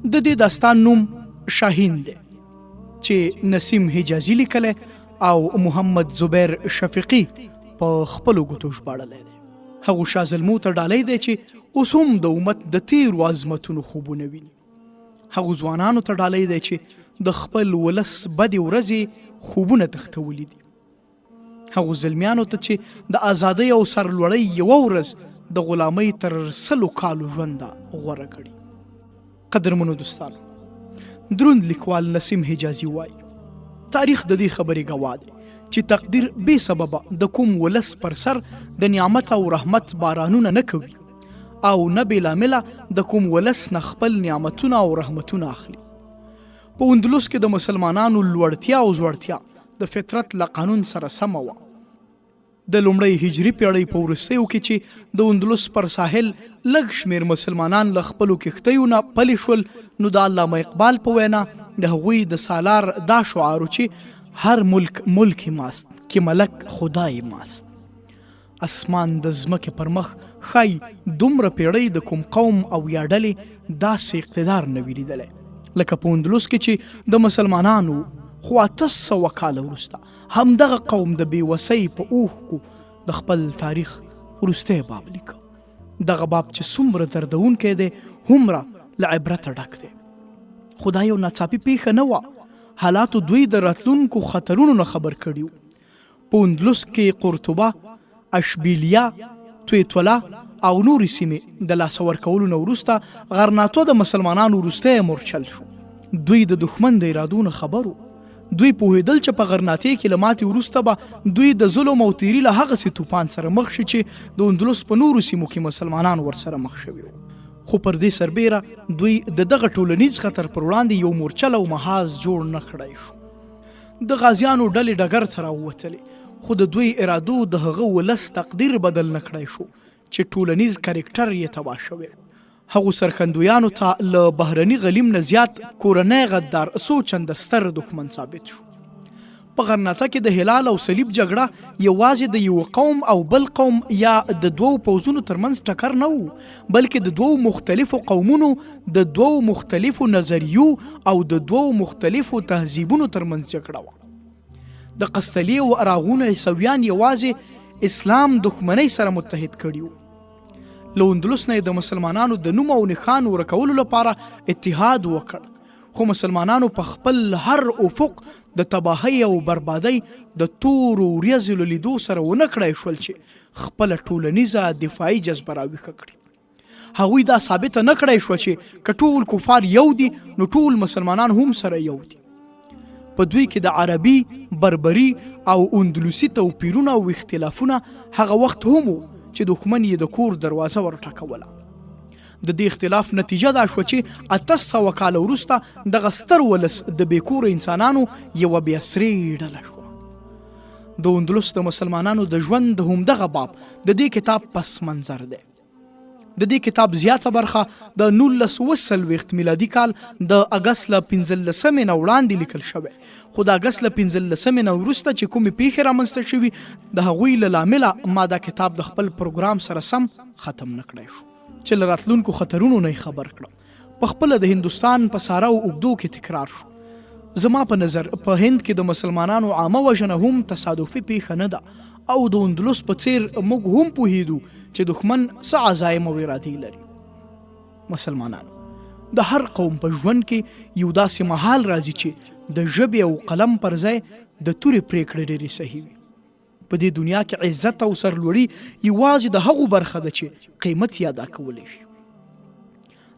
د دې داستان نوم شاهین دی چې نسیم حجازي لیکلی او محمد زبیر شفیقي په خپلو ګوتو ژباړلی دی. هغو شاه زلمو ته ډالۍ دی چې اوس هم د امت د تیرو عظمتونو خوبونه ویني. هغو ځوانانو ته ډالۍ دی چې د خپل ولس بدې ورځې خوبونه تختولی دي. هغو زلمیانو ته چې د ازادۍ او سرلوړۍ یوه ورځ د غلامۍ تر 100 کالو ژونده غوره کړي. قدرمنو دوستانو، دروند لیکوال نسیم حجازي وایي تاریخ د دې خبرې ګواه دی چې تقدیر بې سببه د کوم ولس پر سر د نعمت او رحمت بارانونه نه کوي او نه بې لامله د کوم ولس نه خپل نعمتونه او رحمتونه اخلي. په اندلس کې د مسلمانانو لوړتیا او ځوړتیا د فطرت له قانون سره سمه وه. د لومړۍ هجري پیړۍ په وروستیو کې چې د اندلس پر ساحل لږ شمېر مسلمانان له خپلو کښتیو نه پلي شول، نو د علامه اقبال په وینا د هغوی د سالار دا شعارو چې هر ملک ملکی ماست که ملک خدای ماست. اسمان د ځمکې پر مخ ښایي دومره پیړۍ د کوم قوم او یا ډلې داسې اقتدار نه وي لیدلی لکه په اندلس کې چې د مسلمانانو خو 800 کاله وروسته همدغه قوم د بېوسۍ په اوښکو د خپل تاریخ وروستی باب لیکه. دغه باب چې څومره دردونکی دی هومره له عبرته ډک دی. خو دا یو ناڅاپي پیښه نه وه. حالاتو دوی د راتلونکو خطرونو نه خبر کړي وو. په اندلس کې قرطبه، اشبیلیا، تویتولا او نورې سیمې د لاسه ورکولو نه وروسته غرناطو د مسلمانانو وروستی مورچل شو. دوی د دښمن د ارادو نه خبر وو. دوی پوهېدل چې په غرناطې کې له ماتې وروسته به دوی د ظلم او تیري له هغسې توپان سره مخ شي چې د اندلس په نورو سیمو کې مسلمانان ورسره مخ شوي وو. خو پر دې سربیره دوی د دغه ټولنیز خطر پر وړاندې یو مورچل او محاذ جوړ نه کړی شو. د غازیانو ډلې ډګر ته راووتلې، خو د دوی ارادو د هغه ولس تقدیر بدل نه کړی شو چې ټولنیز کرکټر یې تباه شوی. هغو سرخندویانو ته له بهرني غلیم نه زیات کورنی غدار څو چنده ستر دښمن ثابت شو. په غرناطه کې د هلال او صلیب جګړه یوازې د یو قوم او بل قوم یا د دوو پوځونو ترمنځ ټکر نه و، بلکې د دوو مختلفو قومونو، د دوو مختلفو نظریو او د دوو مختلفو تهذیبونو ترمنځ جګړه وه. د قسطلیې و اراغونو عیسویان یوازې اسلام دښمنۍ سره متحد کړي وو. له اندلس نه د مسلمانانو د نوم او نښان ورکولو لپاره اتحاد وکړ، خو مسلمانانو په خپل هر افق د تباهۍ او بربادۍ د تورو وریځو له لیدو سره ونه کړی شول چې خپله ټولنیزه دفاعي جذبه راویښه کړي. هغوی دا ثابته نه کړی شوه چې که ټول کفار یو دي نو ټول مسلمانان هم سره یو دي. په دوی کې د عربي، بربري او اندلسي توپیرونه او اختلافونه هغه وخت هم و چې دښمن یې د کور دروازه ورټکوله. د دې اختلاف نتیجه دا شوه چې 800 کاله وروسته دغه ستر ولس د بېکوره انسانانو یوه بېاسرې ډله شوه. د اندلس د مسلمانانو د ژوند د همدغه باب د دې کتاب پس منظر دی. د دې کتاب زیاته برخه د 1940 میلادي کال د اګست له 15 نه وړاندې لیکل شوی، خو د اګست له 15 نه وروسته چې کومې پیښې رامنځته شوي د هغوی له لامله ما دا کتاب د خپل پروګرام سره سم ختم نه کړی شو چې له راتلونکو خطرونو نه یې خبر کړم. په خپله د هندوستان په ساره او اوږدو کې تکرار شو. زما په نظر په هند کې د مسلمانانو عامه وژنه هم تصادفي پیښه نه ده او د اندلس په څیر موږ هم پوهېدو چې دښمن څه عزایم او ارادې لري. مسلمانانو د هر قوم په ژوند کې یو داسې مهال راځي چې د ژبې او قلم پر ځای د تورې پرېکړې ډېرې صحیح وي. په دې دنیا کې عزت او سرلوړي یوازې د هغو برخه ده چې قیمت یې ادا کولی شي.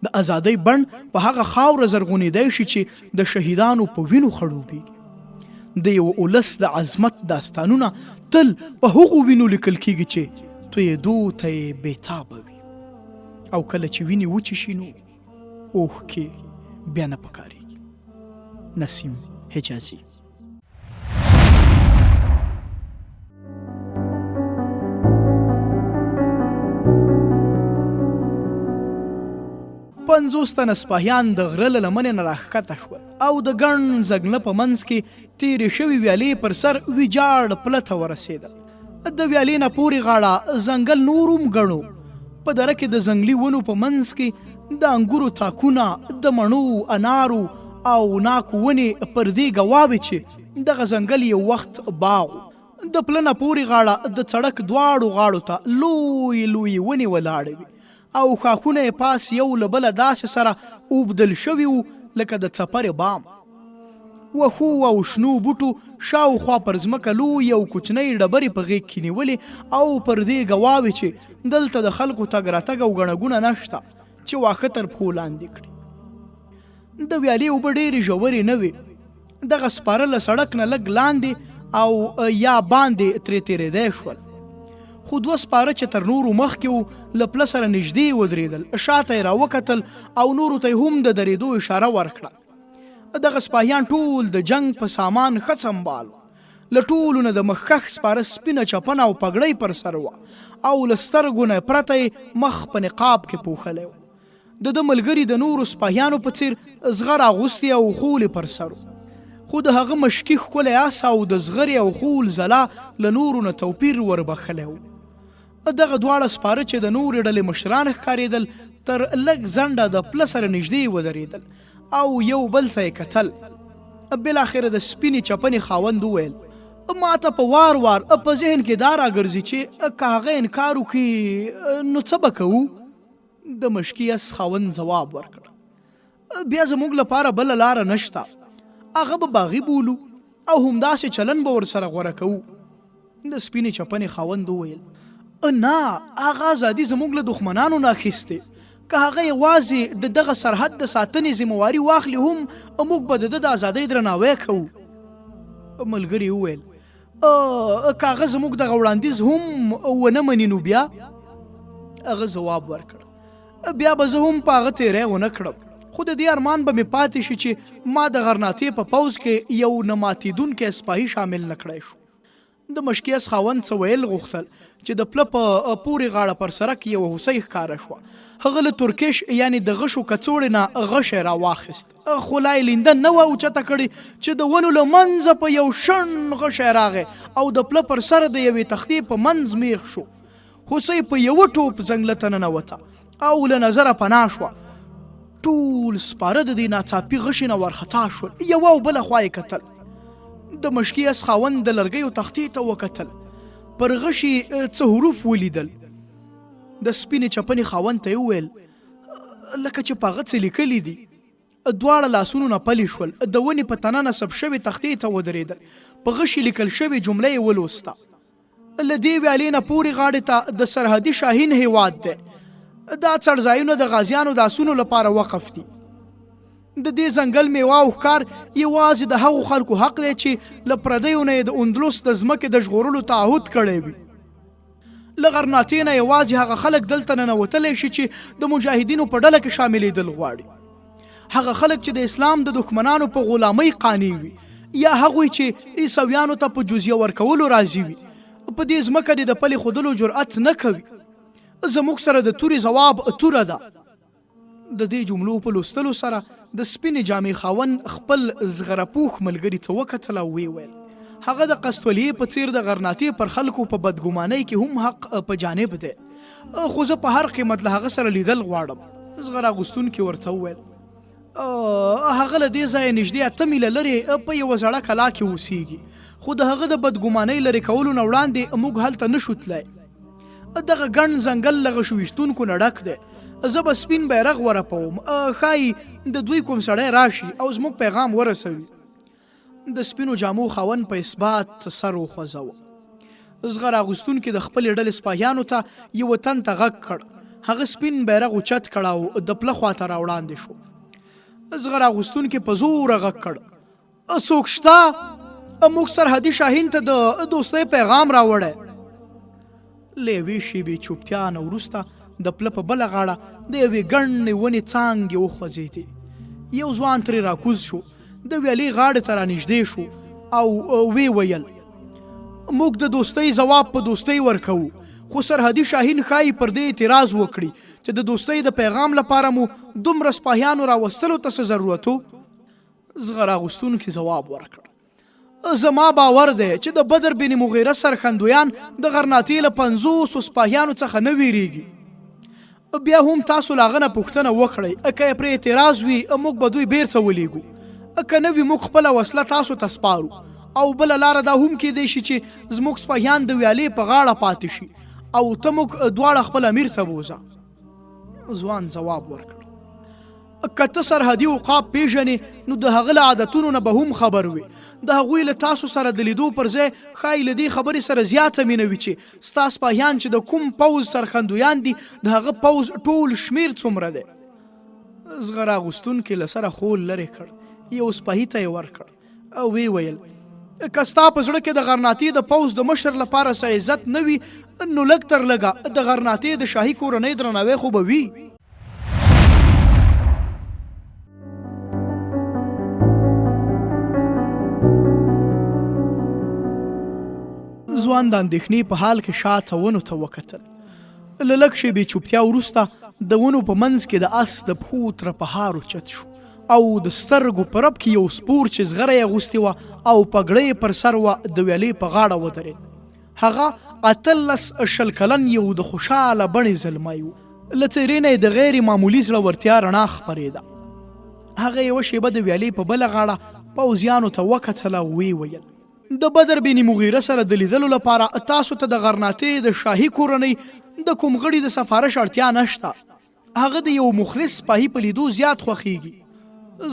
د ازادۍ بڼ په هغه خاوره زرغونېدی شي چې د شهیدانو په وینو خړوبېږي. د یو ولس د عظمت داستانونه تل په هغو وینو لیکل کېږي چې تویېدو ته یې بېتابه وي، او کله چې وینې وچې شي نو اوښکې بیا نه پکارېږي. نسیم حجازي. پنځوس تنه سپاهیان د غره له لمنې نه راښکته شول او د ګڼ ځنګله په منځ کې تېرې شوې ویالې پر سر ویجاړ پله ته ورسېدل. د ویالې نه پورې غاړه ځنګل نور هم ګڼو. په دره کې د ځنګلي ونو په منځ کې د انګورو تاکونه، د مڼو، انارو او ناکو ونې پر دې ګواوې چې دغه ځنګل یو وخت باغ و. د پله نه پورې غاړه د سړک دواړو غاړو ته لویې لویې ونې ولاړې وې او ښاخونه یې پاس یو له بله داسې سره اوبدل شوي وو لکه د څپرې بام. وښو او شنو بوټو شاوخوا پر ځمکه لوی او کوچنۍ ډبرې په غېږ کې نیولې او پر دې ګواوې چې دلته د خلکو تګ راتګ او ګڼه ګوڼه نشته چې واښه تر پښو لاندې کړي. د ویالې اوبه ډېرې ژورې نه وې. دغه سپاره له سړک نه لږ لاندې او یا باندې ترې تېرېدی شول. خو دوه سپاره چې تر نورو مخکې وو له پله سره نږدې ودرېدل، شاته یې راوکتل او نورو ته یې هم د درېدو اشاره ورکړه. دغه سپاهیان ټول د جنگ په سامان ښه سنبال وو. له ټولو نه د مخکښ سپاره سپینه چپنه او پګړۍ پر سر وه او له سترګو نه پرته یې مخ په نقاب کې پوښلی و. د ملګري د نورو سپاهیانو په څیر زغر اغوستې او خولې پر سر و. خو د هغه مشکي ښکلی اس او د زغرې او خول ځلا له نورو نه توپیر وربخلی و. دغه دواړه سپاره چې د نورې ډلې مشران ښکارېدل تر لږ ځنډه د پله سره نږدې ودرېدل او یو بل ته یې کتل. بالاخره د سپینې چپنې خاوند وویل: ما ته په وار وار په ذهن کې دا راګرځي چې که هغه انکار وکړي نو څه به کوو؟ د مشکي اس خاوند ځواب ورکړ: بیا زموږ لپاره بله لاره نشته. هغه به باغي بولو او همداسې چلن به ورسره غوره کوو. د سپینې چپنې خاوند وویل: نه، هغه ازادي زموږ له دښمنانو نه اخیستې. که هغه یوازې د دغه سرحد د ساتنې ذمهواري واخلي هم موږ به د ده د ازادۍ درناوی کوو. ملګري وویل: که هغه زموږ دغه وړاندیز هم ونه مني نو بیا؟ هغه ځواب ورکړ: بیا به زه هم په هغه تیری ونه کړم، خو د دې ارمان به مې پاتې شي چې ما د غرناطې په پوځ کې یو نه ماتېدونکی سپاهي شامل نه کړی شو. د مشکي اس خاوند څه ویل غوښتل چې د پله په پورې غاړه پر سړک یوه هوسۍ ښکاره شوه. هغه له ترکش یعنې د غشو کڅوړې نه غشی راواخیست، خو لا یې لینده نه وه اوچته کړې چې د ونو له منځه په یو شڼ غشی راغی او د پله پر سر د یوې تختې په منځ میغ شو. هوسۍ په یوه ټوپ ځنګله ته ننوته او له نظره پناه شوه. ټول سپاره د دې ناڅاپي غشي نه وارخطا شول. یوه او بله خوا یې کتل. د مشکي اس خاوند د لرګیو تختې ته وکتل. پر غشي څه حروف ولیدل. د سپینې چپنې خاوند ته یې وویل: لکه چې په هغه څه لیکلي دي. دواړه لاسونو نه پلي شول. د ونې په تنه نصب شوې تختې ته ودرېدل. په غشي لیکل شوې جمله یې ولوسته: له دې ویالې نه پورې غاړې ته د سرحدي شاهین هیواد دی. دا څړځایونه د غازیانو د آسونو لپاره وقف دي. د دې ځنګل میوه او ښکار یوازې د هغو خلکو حق دی چې له پردیو نه یې د اندلس د ځمکې د ژغورلو تعهد کړی وي. له غرناطې نه یوازې هغه خلک دلته ننوتلی شي چې د مجاهدینو په ډله کې شاملېدل غواړي. هغه خلک چې د اسلام د دښمنانو په غلامۍ قانع وي، یا هغوی چې عیسویانو ته په جزیه ورکولو راضي وي. په دې ځمکه د پلې ښودلو جرأت نه کوي. زموږ سره د تورې ځواب توره ده. د دې جملو په لوستلو سره د سپینې جامې خاوند خپل زغرپوښ ملګري ته وکتل او ویې ویل: هغه د قسطولیې په څیر د غرناطې پر خلکو په بدګمانۍ کې هم حق په جانب دی، خو زه په هر قیمت له هغه سره لیدل غواړم. زغر اغوستونکي ورته وویل: هغه له دې ځایه نږدې 8 میله لرې په یوه زړه کلا کې اوسیږي، خو د هغه د بدګمانۍ لرې کولو نه وړاندې موږ هلته نشو تللی. دغه ګڼ ځنګل له غشو ویشتونکو نه ډک دی. زه به سپین بیرغ ورپوم، ښایي د دوی کوم سړی راشي او زموږ پیغام ورسوي. د سپینو جامو خاوند په اثبات سر وخوځوه. زغر اغوستونکي د خپلې ډلې سپاهیانو ته یوه تن ته غږ کړ. هغه سپین بیرغ اوچت کړ او د پله خواته راوړاندې شو. زغر اغوستونکي په زوره غږ کړ: څوک شته؟ موږ سرحدي شاهین ته د دوستۍ پیغام راوړی. له یوې شېبې چوپتیا نه وروسته د پله په بله غاړه د یوې ګڼې ونې څانګې وخوځېدې. یو ځوان ترې راکوز شو، د ویالې غاړې ته رانږدې شو او ویې ویل: موږ د دوستۍ ځواب په دوستۍ ورکوو، خو سرحدي شاهین ښایي پر دې اعتراض وکړي چې د دوستۍ د پیغام لپاره مو دومره سپاهیانو راوستلو ته څه ضرورت و. زغر اغوستونکي ځواب ورکړ: زما باور دی چې د بدر بن مغیره سرخندویان د غرناطې له 500 سپاهیانو څخه نه ویریږي. بیا هم تاسو له هغه نه پوښتنه وکړئ که یې پرې اعتراض وي موږ به دوی بیرته ولیږو که نه وي موږ خپله وسله تاسو ته سپارو او بله لاره دا هم کیدی شي چې زموږ سپاهیان د ویالې په غاړه پاتې شي او ته موږ دواړه خپل امیر ته بوځه. ځوان ځواب ورکړ که ته سرحدي عقاب پیژنې نو د هغه له عادتونو نه به هم خبر وي. د هغوی له تاسو سره د لیدو پر ځای ښایي له دې خبرې سره زیاته مینه وي چې ستا سپاهیان چې د کوم پوځ سرخندویان دي د هغه پوځ ټول شمیر څومره دی. زغر اغوستونکي له سره خول لرې کړ، یو سپاهي ته یې ورکړ او ویې ویل که ستا په زړه کې د غرناطې د پوځ د مشر لپاره څه عزت نه وي نو لږ تر لږه د غرناطې د شاهي کورنۍ درناوی خو به وي. ځوان د اندېښنې په حال کې شاته ونو ته وکتل. له لږ شېبې چوپتیا وروسته د ونو په منځ کې د اس د پښو ترپهار اوچت شو او د سترګو په رپ کې یو سپور چې زغره یې اغوستې وه او پګړۍ پر سر وه د ویالې په غاړه ودرېد. هغه 18 شل کلن یو د خوشحاله بڼې زلمی و. له څېرې نه یې د غیر معمولي زړورتیا رڼا خپرېده. هغه یوه شېبه د ویالې په بله غاړه پوځیانو ته وکتل او ویې ویل د بدر بن مغیره سره د لیدلو لپاره تاسو ته د غرناطې د شاهي کورنۍ د کوم غړي د سفارش اړتیا نشته. هغه د یو مخلص سپاهي په لیدو زیات خوښیږي.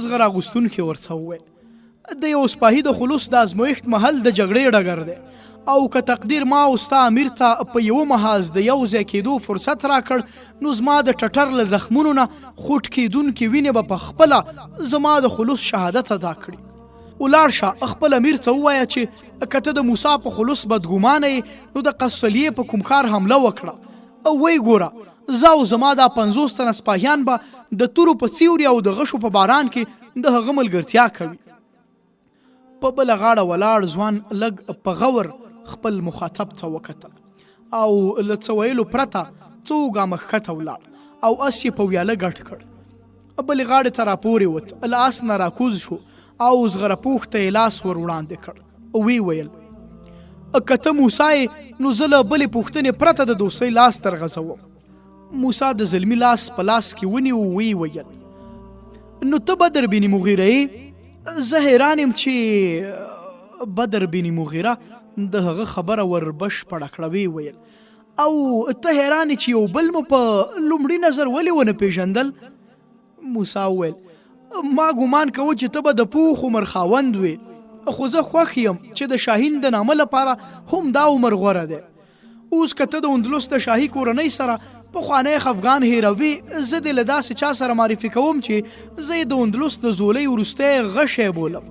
زغر اغوستونکي ورته وویل د یو سپاهي د خلوص د ازمویښت محل د جګړې ډګر دی او که تقدیر ما او ستا امیر ته په یوه محاذ د یو ځای کېدو فرصت راکړ نو زما د ټټر له زخمونو نه خوټ کېدونکې وینې به په خپله زما د خلوص شهادت ادا کړي. ولاړ شه خپل امیر ته ووایه چې که ته د موسی په خلوص بدګمانه یې نو د قصلیې په کوم ښار حمله وکړه او وی ګوره زه او زما دا 50 تنه سپاهیان به د تورو په سیوري او د غشو په باران کې د هغه ملګرتیا کوي. په بله غاړه ولاړ ځوان لږ په غور خپل مخاطب ته وکتل او له څه ویلو پرته څو ګامه ښکته ولاړ او اس یې په ویاله ګډ کړ. بلې غاړې ته راپورې وت، له اس نه راکوز شو او زغره پوخ ته یې لاس ور وړاندې کړ. وی ویل که ته موسی یې نو زه له بلې پوښتنې پرته د دوستۍ لاس ترغځوم. موسی د زلمي لاس په لاس کې ونیو. وی ویل نو ته بدر بن مغیره یې؟ زه حیران یم چې بدر بن مغیره د هغه خبره ور بشپړه کړه. وی ویل او ته حیران چې یو بل مو په لومړي نظر ولې ونه پیژندل؟ موسی وویل ما ګمان کوه چې ته به د پوخ عمر خاوند وې خو زه خوښ یم چې د شاهین د نامه لپاره هم دا عمر غوره دی. اوس که ته د اندلس د شاهي کورنۍ سره پخوانی خفګان هیروي زه دې له داسې چا سره معرفي کوم چې زه یې د اندلس د زولۍ وروستی غشی بولم.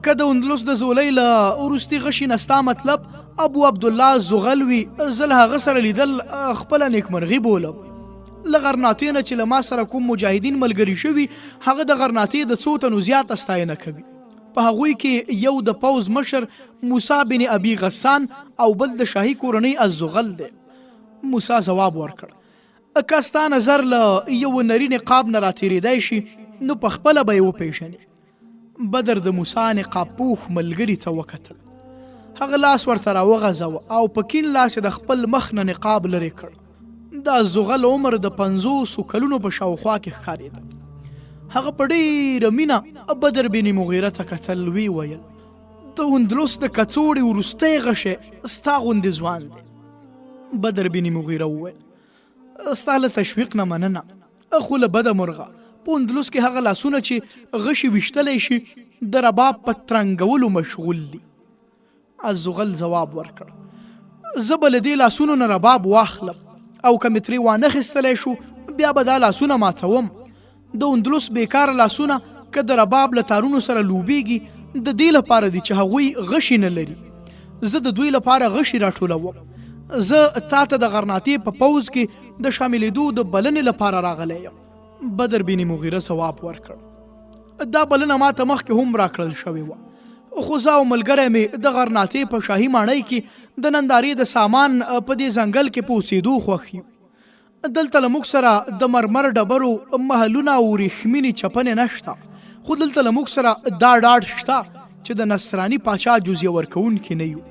که د اندلس د زولۍ له وروستي غشي نه ستا مطلب ابو عبدالله زغل وي زه له هغه سره لیدل خپله نیکمرغي بولم. له غرناطې نه چې له ما سره کوم مجاهدین ملګري شوي هغه د غرناطې د څو تنو زیاته ستاینه کوي. په هغوی کې یو د پوځ مشر موسی بن ابي غسان او بل د شاهي کورنۍ الزغل دی. موسی ځواب ورکړ که ستا نظر له یو نري نقاب نه راتېرېدی شي نو په خپله به یې وپېژنې. بدر د موسی نقاب پوخ ملګري ته وکتل. هغه لاس ورته راوغځوه او په کیڼ لاس یې د خپل مخ نه نقاب لرې کړ. د زغل عمر د 50 کلونو په شاوخوا کې ښکارېده. هغه په ډېره مینه بدر بن مغیره ته کتل. وی ویل د اندلس د کڅوړې وروستی غشی ستا غوندې ځوان دی. بدر بن مغیره وویل ستا له تشویق نه مننه خو له بده مرغه په اندلس کې هغه لاسونه چې غشي ویشتلی شي د رباب په ترنګولو مشغول دي. الزغل ځواب ورکړ زه به له دې لاسونو نه رباب واخلم او که مې ترې وانخیستلی شو بیا به دا لاسونه ماتوم. د اندلس بیکاره لاسونه که د رباب له تارونو سره لوبیږي د دې لپاره دي چې هغوی غشي نه لري. زه د دوی لپاره غشي راټولوم. زه تا ته د غرناطې په پوځ کې د شاملېدو د بلنې لپاره راغلی یم. بدر بن مغیره ځواب ورکړ دا بلنه ما ته مخکې هم راکړل شوې وه خو زه او ملګری مې د غرناطې په شاهي ماڼۍ کې د نندارې د سامان په دې ځنګل کې په اوسېدو خوښ یو. دلته له موږ سره د مرمر ډبرو محلونه او ورېښمینې چپنې نشته خو دلته له موږ سره دا ډاډ شته چې د نصراني پاچا جزیه ورکوونکي نه یو.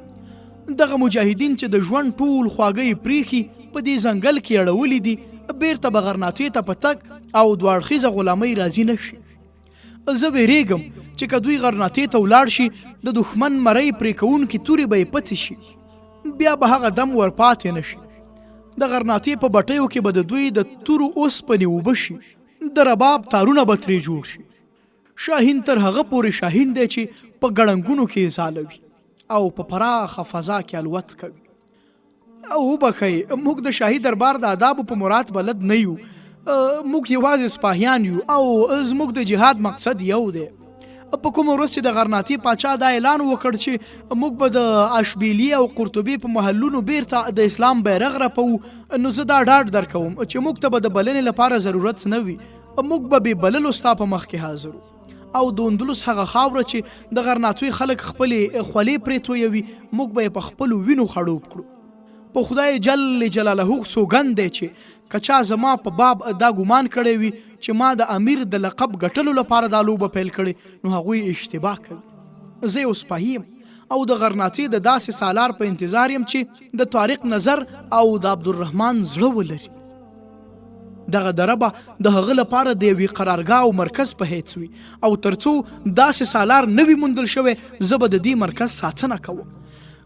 دغه مجاهدین چې د ژوند ټول خواږه یې پریښي په دې ځنګل کې اړولي دي بیرته به غرناطې ته په تګ او دوه اړخیزه غلامۍ راضي نه شي. زه بیریږم چې که دوی غرناطې ته ولاړ شي د دښمن مرۍ پرې کوونکي تورې به یې پڅې شي، بیا به هغه دم ورپاتې نه شي. د غرناطې په بټیو کې به د دوی د تورو اوسپنې اوبه شي، د رباب تارونه به ترې جوړ شي. شاهین تر هغه پورې شاهین دی چې په ګړنګونو کې ځالوي او په پراخه فضا کې الوت کوي. او وبخئ، موږ د شاهي دربار د آدابو په مراد بلد نه یو، موږ یوازې سپاهیان یو او زموږ د جهاد مقصد یو دی. په کومه ورځ چې د غرناطې پاچا دا اعلان وکړ چې موږ به د اشبیلي او قرطبي په محلونو بیرته د اسلام بیرغ رپو، نو زه دا ډاډ درکوم چې موږ ته به د بلنې لپاره ضرورت نه وي، موږ به بې بللو ستا په مخ کې حاضر وو. او د اندلس هغه خاوره چې د غرناطوي خلک خپلې خولې پرې تویوي، موږ به یې په خپلو وینو خړوب کړو. په خدای جل جلاله سوګند دی چې که چا زما په باب دا ګمان کړی وي چې ما د امیر د لقب ګټلو لپاره دا لوبه پیل کړې، نو هغوی اشتباه کوي. زه یو سپاهي یم او د غرناطې د داسې سالار په انتظار یم چې د طارق نظر او د عبدالرحمن زړه ولري. دغه دره به د هغه لپاره د یوې قرارګاه او مرکز په حیث وي، او ترڅو داسې سالار نه وي موندل شوی، زه به د دې مرکز ساتنه کوم.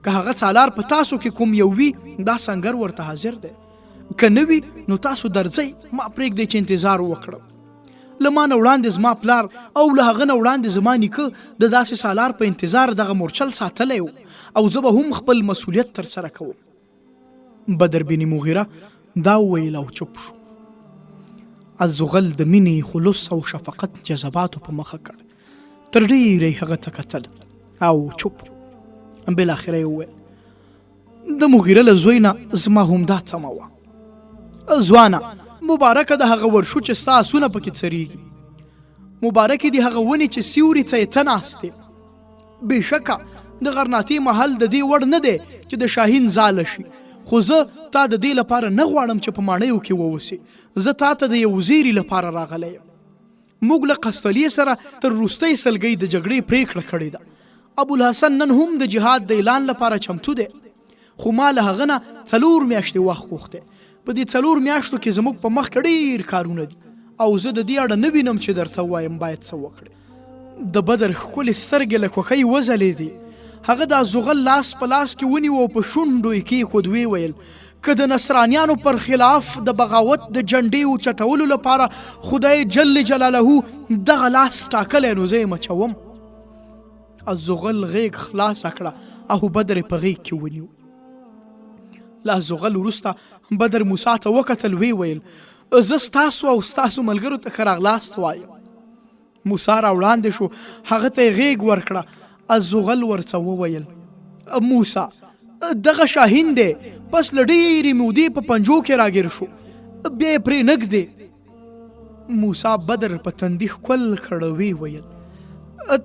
که هغه سالار په تاسو کې کوم یو وي، دا سنګر ورته حاضر دی. که نه وي نو تاسو درځئ، ما پرېږدئ چې انتظار وکړم. له ما نه وړاندې زما پلار او له هغه نه وړاندې زما نیکه د داسې سالار په انتظار دغه مورچل ساتلی و، او زه به هم خپل مسؤلیت ترسره کوم. بدر بن مغیره دا وویل او چوپ شو. الزغل د مینې، خلوص او شفقت جذباتو په مخه کړ. تر ډیرې هغه ته کتل او چوپ. بالاخره یې وویل د مغیره له زوی نه زما هم دا تمه وه. ځوانه مبارکه د هغه ورشو چې ستا آسونه پکې څریږي، مبارکې دي هغه ونې چې سیوري ته یې ته ناست یې. بېشکه د غرناطې محل د دې وړ نه دی چې د شاهین ځاله شي، خو زه تا د دې لپاره نه غواړم چې په ماڼیو کې ووسې. زه تا ته د یو زیري لپاره راغلی یم. موږ له قسطلیې سره تر وروستۍ سلګۍ د جګړې پرېکړه کړې ده. ابوالحسن نن هم د جهاد د اعلان لپاره چمتو دی، خو ما له هغه نه 4 میاشتې وخت غوښتی. په دې 4 میاشتو کې زموږ په مخ کې ډېر کارونه دي، او زه د دې اړه نه وینم چې درته ووایم باید څه وکړې. د بدر ښکلې سترګې له خوښۍ وځلېدې. هغه د زغل لاس په لاس کې ونیو او په شونډو یې کېښود. ویې ویل که د نصرانیانو پر خلاف د بغاوت د جنډې اوچتولو لپاره خدای جل جلاله دغه لاس ټاکلی، نو زه یې مچوم. الزغل غیږ خلاصه کړه او بدر په غیږ کې ونیو. له زغل وروسته بدر موسی ته وکتل. وی ویل زه ستاسو او ستاسو ملګرو ته ښه راغلاست وایم. موسی را وړاندې شو، هغه ته یې غیږ ورکړه. الزغل ورته وویل موسی دغه شاهین دی، پس له ډېرې مودې په پنجو کې راګیر شو، بیا یې پرې نږدې. موسی بدر په تندي ښکل کړ. وی ویل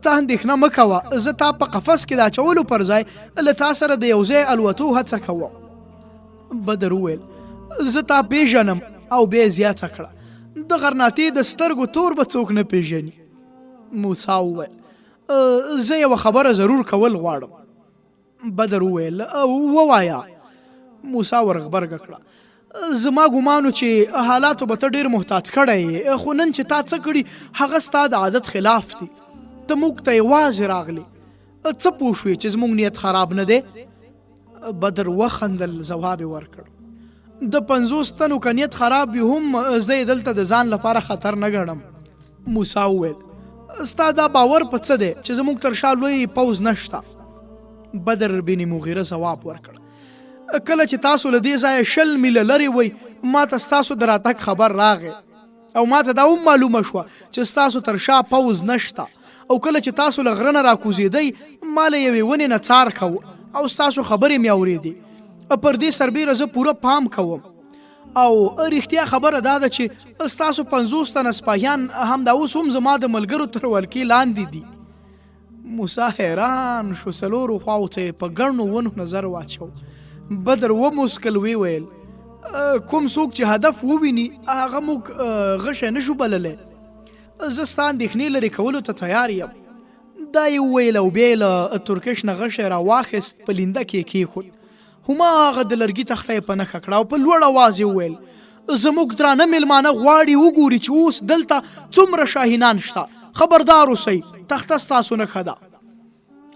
ته اندېښنه مه کوه، زه تا په قفس کې د اچولو پر ځای له تا سره د یو ځای الوتو هڅه کوم. بدر وویل زه تا پیژنم، او بیا زیاته کړه د غرناطې د سترګو تور به څوک نه پیژني. موسی وویل زه یوه خبره ضرور کول غواړم. بدر وویل ووایه. موسی ورغبرګه کړه زما ګمانو چې حالاتو به ته ډېر محتاط کړی، خو نن چې تا څه کړي هغه ستا د عادت خلاف دي. ته موږ ته یوازې راغلی، څه پوه شوې چې زموږ نیت خراب نه دی؟ بدر وخندل، جواب یې ورکړ د 50 تنو که نیت خراب وي هم زه یې دلته د ځان لپاره خطر نه ګڼم. موسی وویل ستا دا باور په څه دی چې زموږ تر شا لوی پوځ نشته؟ بدر بن مغیره جواب ورکړ کله چې تاسو له دې ځایه 20 میله لرې وئ، ما ته ستاسو د راتګ خبر راغی، او ما ته دا هم معلومه شوه چې ستاسو تر شا پوځ نشته. او کله چې تاسو له غره نه راکوزېدئ، ما له یوې ونې نه څار کوه او ستاسو خبرې مې اورېدې. پر دې سربیره زه پوره پام کوم، او رښتیا خبره دا ده چې ستاسو 50 تنه سپاهیان همدا اوس هم زما د ملګرو تر ولکې لاندې دي. موسی حیران شو، څلورو خواو ته یې په ګڼو ونو نظر واچو. بدر وموسکل. وی ویل کوم څوک چې هدف وویني هغه موږ غشی نشو بللی. زه ستا اندېښنې لرې کولو ته تیار یم. دا یې وویل او بیا یې له ترکش نه غشی راواخیست، په لینده کې یې کېښود. هماغه د لرګي تخته یې په نښه کړه او په لوړ اواز یې وویل زموږ درانه میلمانه غواړي وګوري چې اوس دلته څومره شاهینان شته. خبردار اوسئ، تخته ستاسو نښه ده.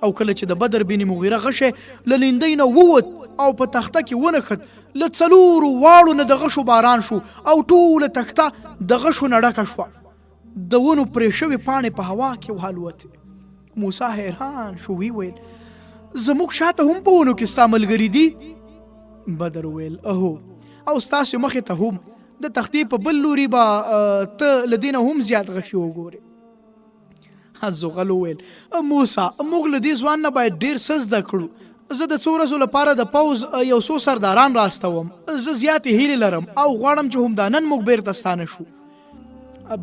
او کله چې د بدر بن مغیره غشی له لیندۍ نه ووت او په تخته کې ونښت، له 4 واړو نه د غشو باران شو او ټوله تخته د غشو نه ډکه شوه. د ونو پرې شوې پاڼې په هوا کې والوتې. موسی حیران شو، وی ویل زموږ شاته هم په ونو کې ستا ملګري دي؟ بدر ویل اهو، او ستاسو مخې ته هم. د تختې په بل لوري به ته له دې نه هم زیات غشي وګورې. زغل وویل موسی موږ له دې ځوان نه باید ډېر څه زده کړو. زه د څو ورځو لپاره د پوځ یو څو سرداران راستوم. زه زیاتې هیلې لرم او غواړم چې همدا نن موږ بیرته ستانه شو.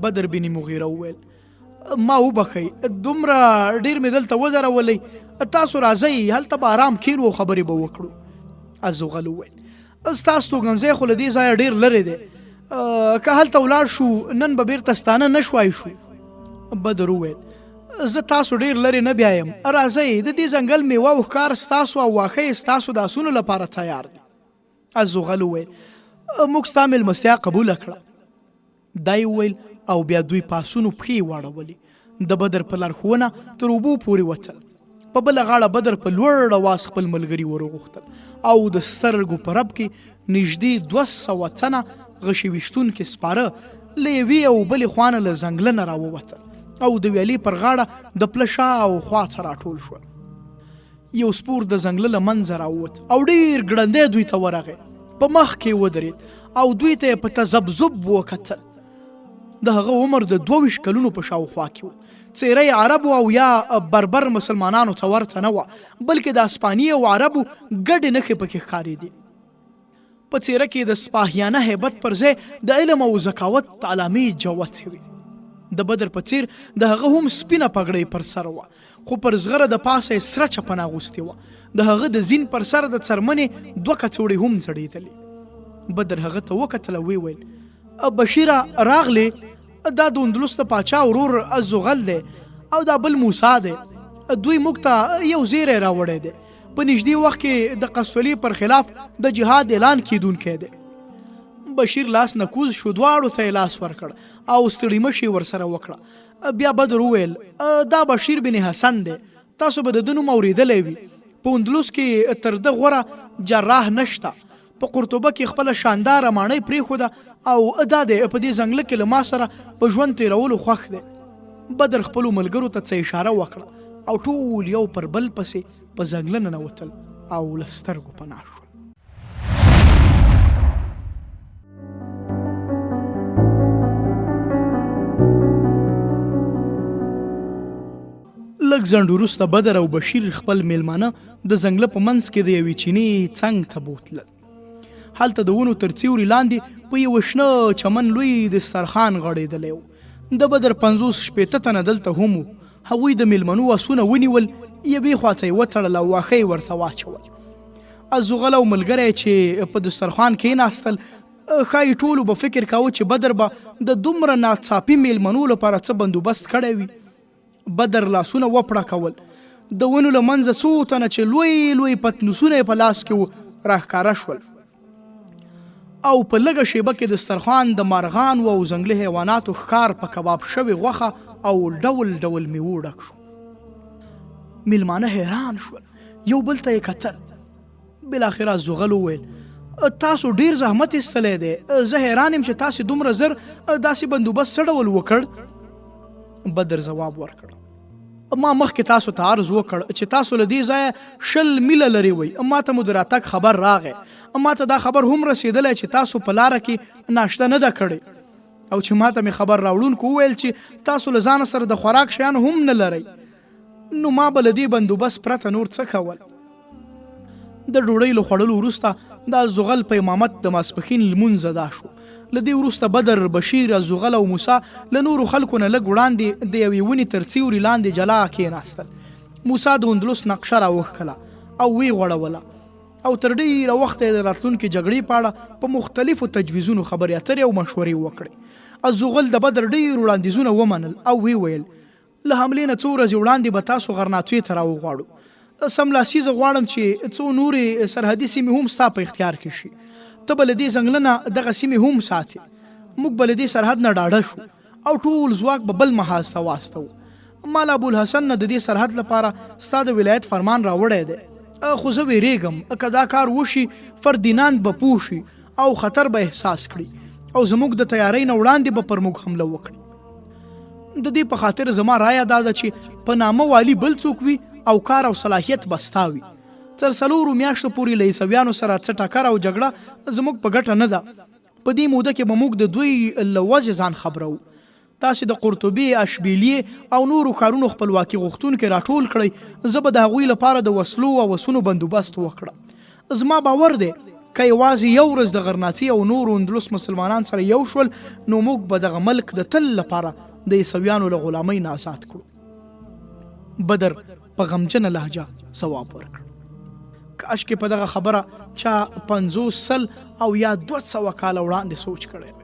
بدر بن مغیره وویل ما وبخئ، دومره ډېر مې دلته ودرولی، تاسو راځئ هلته به آرام کښېنو او خبرې به وکړو. زغل وویل ستاسو توګنځی خو له دې ځایه ډېر لرې دی، که هلته ولاړ شو نن به بیرته ستانه نه شوای شو. بدر وویل زه تاسو ډېر لرې نه بیایم، راځئ د دې ځنګل میوه او ښکار ستاسو او واښه یې ستاسو د آسونو لپاره تیار دی. زغل وویل موږ ستا میلمستیا قبوله کړه. دا یې وویل او بیا دوی په آسونو پښې واړولې. د بدر په لارښوونه تر اوبو پورې وتل. په بله غاړه بدر په لوړ اواز خپل ملګري ورغوښتل او د سترګو په رپ کې نږدې 200 تنه غشي ویشتونکي سپاره له یوې او بلې خوا نه له ځنګله نه راووتل او د ویالې پر غاړه د پله شا او خوا څخه راټول شول. یو سپور د ځنګله له منځه راووت او ډېر ګړندی دوی ته ورغی. په مخ کې ودرېد او دوی ته یې په تذبذب وکتل. د هغه عمر د 22 کلونو په شاوخوا کې و. څېره یې عربو او یا بربر مسلمانانو ته ورته نه وه، بلکې د اسپاني او عربو ګډې نښې پکې ښکارېدې. په څېره کې د سپاهیانه هیبت پر ځای د علم او ذکاوت علامې جوتې وې. د بدر په څیر د هغه هم سپینه پګړۍ پر سر وه، خو پر زغره د پاسه یې سره چپنه اغوستې وه. د هغه د زین پر سر د څرمنې 2 کڅوړې هم ځړېدلې. بدر هغه ته وکتل او ویل بشیره راغلې، دا د اندلس د پاچا ورور زغل دی او دا بل موسی دی. دوی موږ ته یو زیری راوړی دی. په نږدې وخت کې د قسطلي پر خلاف د جهاد اعلان کیدونکی دی. بشیر لاس نکوز شو، دواړو ته یې لاس ورکړ او ستړي مشي ورسره وکړه. بیا بدر وویل دا بشیر بن حسن دی، تاسو به د ده نوم اورېدلی وي. په اندلس کې تر ده غوره جراح نشته. په قرطبه کې خپله شانداره ماڼۍ پرېښوده او دا دی په دې ځنګله کې له ما سره په ژوند تېرولو خوښ دی. بدر خپلو ملګرو ته څه اشاره وکړه او ټول یو پر بل پسې په ځنګله ننوتل او له سترګو پناه شول. لږ ځنډ وروسته بدر او بشیر خپل میلمانه د ځنګله په منځ کې د یوې چینې څنګ ته بوتلل. هلته د ونو تر سیوري لاندې په یوه شنه چمن لوی دسترخوان غړېدلی و. د بدر 50-60 تنه دلته هم وو. هغوی د میلمنو آسونه ونیول، یوې خواته یې وتړل او واښه یې ورته واچول. زغل او ملګری چې په دسترخوان کېناستل ښایي ټولو به فکر کاوه چې بدر به د دومره ناڅاپي میلمنو لپاره څه بندوبست کړی وي. بدر لاسونه وپړه کول. د ونو له منځه څو تنه چې لوی لوی پتنوسونه یې په لاس کې وو راښکاره شول او په لږه شیبه کې دسترخوان د مارغانو او ځنګلي حیواناتو ښکار په کباب شوې غوښه او ډول ډول میوو ډک شو. میلمانه حیران شول، یو بل ته یې کتل. بالاخره زغل وویل تاسو ډیر زحمت ایستلی دی، زه حیران یم چې تاسې دومره زر داسې بندوبست څه ډول وکړ؟ بدر جواب ورکړ ما مخکې تاسو ته عرض وکړ چې تاسو له دې ځایه 20 میله لرې وئ. ما ته مو د راتګ خبر راغی. ما ته دا خبر هم رسېدلی چې تاسو په لاره کې ناشته نه ده کړې او چې ما ته مې خبر راوړونکو وویل چې تاسو له ځانه سره د خوراک شیان هم نه لرئ. نو ما به له دې بندوبست پرته نور څه کول؟ د ډوډۍ له خوړلو وروسته دا زغل په امامت د ماسپښین لمونځ ادا شو. له دې وروسته بدر، بشیر، زغل او موسی له نورو خلکو نه لږ وړاندې د یوې ونې تر سیوري لاندې جلا کېناستل. موسی د اندلس نقشه راوښکله او ویې غوړوله او تر ډېره وخته یې د راتلونکې جګړې په اړه په مختلفو تجویزونو خبرې اترې او مشورې وکړې. زغل د بدر ډېر وړاندیزونه ومنل او ویې ویل له حملې نه څو ورځې وړاندې به تاسو غرناطوې ته راوغواړو. سملاسي زه غواړم چې څو نورې سرحدي سیمې هم ستا په اختیار کې شي. ته به له دې ځنګله نه دغه سیمې هم ساتې. موږ به له دې سرحد نه ډاډه شو او ټول ځواک به بل محاذ ته واستو. ما له ابوالحسن نه د دې سرحد لپاره ستا د ولایت فرمان راوړی دی، خو زه ویرېږم که دا کار وشي فردیناند به پوه شي او خطر به احساس کړي او زموږ د تیارۍ نه وړاندې به پر موږ حمله وکړي. د دې په خاطر زما رایه دا ده چې په نامه والي بل څوک وي او کار او صلاحیت به ستا وي. تر 4 میاشتو پورې له عیسویانو سره څه ټکر او جګړه زموږ په ګټه نه ده. په دې موده کې به موږ د دوی له وضع ځان خبرو. تاسې د قرطبي، اشبیلیې او نورو ښارونو خپلواکي غوښتونکي راټول کړئ. زه به د هغوی لپاره د وسلو او اسونو بندوبست وکړم. زما باور دی که یوازې یو ورځ د غرناطي او نورو اندلس مسلمانان سره یو شول نو موږ به دغه ملک د تل لپاره د عیسویانو له غلامۍ نه آزاد کړو. بدر په غمجنه لهجه ځواب ورکړ. کاش کې په دغه خبره چا 50 سل او یا 200 کاله وړاندې سوچ کړی وی.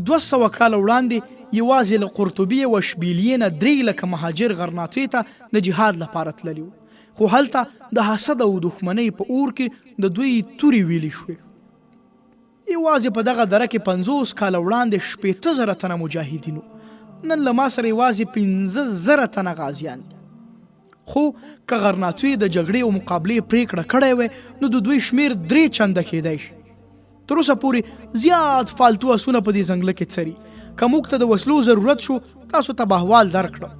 200 کاله وړاندې یوازې له قرطبي او اشبیلیې نه 3 لکه مهاجر غرناطي ته د جهاد لپاره تللي وو، خو هلته د حسد او دښمنۍ په اور کې د دوی تورې ویلې شوې. یوازې په دغه دره کې 50 کاله وړاندې 15,000 تنه مجاهدینو، نن له ما سره یوازې 15,000 تنه غازیان دي. خو که غرناطي د جګړې او مقابلې پریکړه کړې وای نو د دوی شمیر 3 چنده کېدای شي. تر اوسه پورې زیات فالتو اسونه په دې ځنګله کې څري. که موږ ته د وسلو ضرورت شو تاسو ته به احوال درکړم.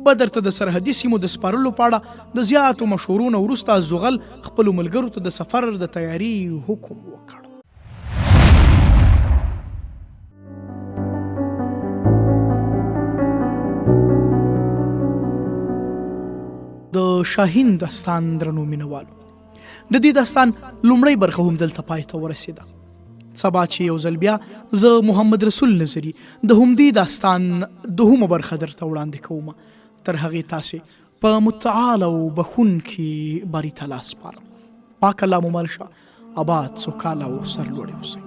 بدر ته د سرحدي سیمو د سپارلو په اړه د زیاتو مشورونو وروسته زغل خپلو ملګرو ته د سفر د تیاري حکم وکړ. د شاهین داستان درنو مینوالو، د دې داستان لومړی برخه هم دلته پای ته ورسېده. سبا چې یو ځل بیا زه محمد رسول نظري د همدې داستان دوهمه برخه درته وړاندې کوم. تر هغې تاسې په متعال او بخونکي باري تعالی سپارم. پاک الله مو مل شه، آباد سوکاله او سرلوړي اوسئ.